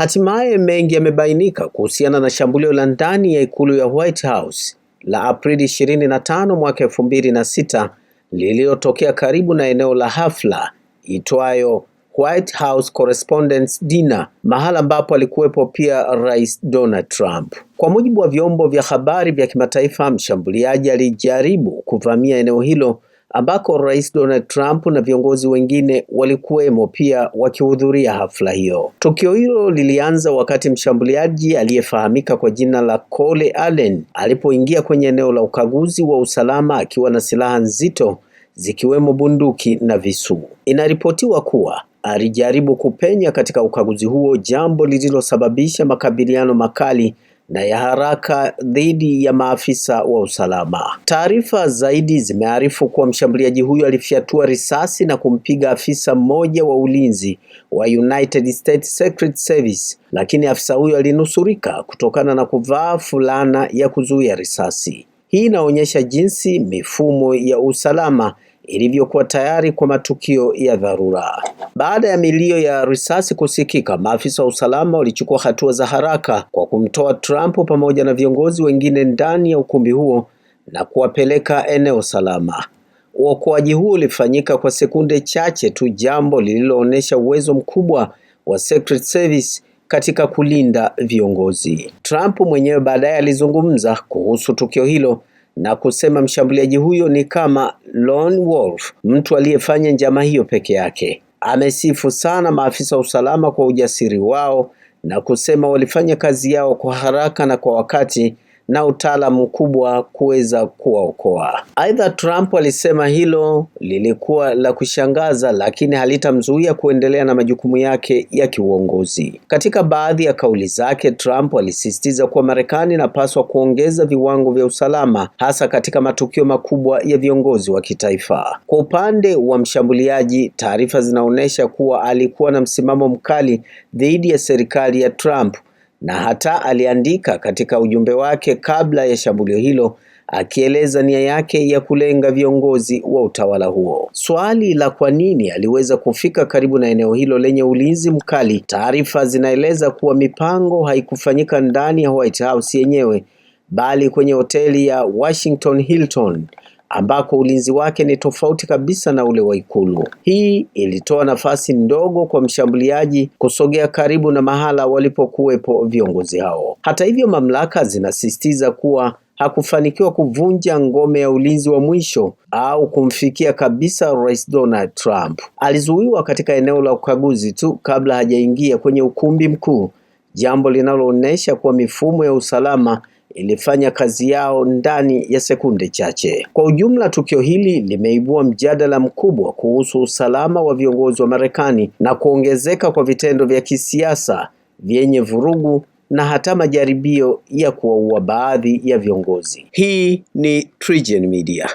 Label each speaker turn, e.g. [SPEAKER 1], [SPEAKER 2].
[SPEAKER 1] Hatimaye mengi yamebainika kuhusiana na shambulio la ndani ya ikulu ya White House la Aprili 25 mwaka 2006 lililotokea karibu na eneo la hafla itwayo White House Correspondents' Dinner, mahala ambapo alikuwepo pia Rais Donald Trump. Kwa mujibu wa vyombo vya habari vya kimataifa, mshambuliaji alijaribu kuvamia eneo hilo ambako Rais Donald Trump na viongozi wengine walikuwemo pia wakihudhuria hafla hiyo. Tukio hilo lilianza wakati mshambuliaji aliyefahamika kwa jina la Cole Allen alipoingia kwenye eneo la ukaguzi wa usalama akiwa na silaha nzito zikiwemo bunduki na visu. Inaripotiwa kuwa alijaribu kupenya katika ukaguzi huo, jambo lililosababisha makabiliano makali na ya haraka dhidi ya maafisa wa usalama. Taarifa zaidi zimearifu kuwa mshambuliaji huyo alifyatua risasi na kumpiga afisa mmoja wa ulinzi wa United States Secret Service, lakini afisa huyo alinusurika kutokana na kuvaa fulana ya kuzuia risasi. Hii inaonyesha jinsi mifumo ya usalama ilivyokuwa tayari kwa matukio ya dharura. Baada ya milio ya risasi kusikika, maafisa wa usalama walichukua hatua za haraka kwa kumtoa Trump pamoja na viongozi wengine ndani ya ukumbi huo na kuwapeleka eneo salama. Uokoaji huo ulifanyika kwa sekunde chache tu, jambo lililoonyesha uwezo mkubwa wa Secret Service katika kulinda viongozi. Trump mwenyewe baadaye alizungumza kuhusu tukio hilo na kusema mshambuliaji huyo ni kama lone wolf, mtu aliyefanya njama hiyo peke yake. Amesifu sana maafisa wa usalama kwa ujasiri wao na kusema walifanya kazi yao kwa haraka na kwa wakati na utaalamu mkubwa kuweza kuwaokoa. Aidha, Trump alisema hilo lilikuwa la kushangaza, lakini halitamzuia kuendelea na majukumu yake ya kiuongozi. Katika baadhi ya kauli zake, Trump alisisitiza kuwa Marekani inapaswa kuongeza viwango vya usalama, hasa katika matukio makubwa ya viongozi wa kitaifa. Kwa upande wa mshambuliaji, taarifa zinaonyesha kuwa alikuwa na msimamo mkali dhidi ya serikali ya Trump, na hata aliandika katika ujumbe wake kabla ya shambulio hilo akieleza nia yake ya kulenga viongozi wa utawala huo. Swali la kwa nini aliweza kufika karibu na eneo hilo lenye ulinzi mkali, taarifa zinaeleza kuwa mipango haikufanyika ndani ya White House yenyewe, bali kwenye hoteli ya Washington Hilton ambako ulinzi wake ni tofauti kabisa na ule wa ikulu. Hii ilitoa nafasi ndogo kwa mshambuliaji kusogea karibu na mahala walipokuwepo viongozi hao. Hata hivyo, mamlaka zinasisitiza kuwa hakufanikiwa kuvunja ngome ya ulinzi wa mwisho au kumfikia kabisa Rais Donald Trump. Alizuiwa katika eneo la ukaguzi tu kabla hajaingia kwenye ukumbi mkuu, jambo linaloonyesha kuwa mifumo ya usalama ilifanya kazi yao ndani ya sekunde chache. Kwa ujumla, tukio hili limeibua mjadala mkubwa kuhusu usalama wa viongozi wa Marekani na kuongezeka kwa vitendo vya kisiasa vyenye vurugu na hata majaribio ya kuwaua baadhi ya viongozi. Hii ni TriGen Media.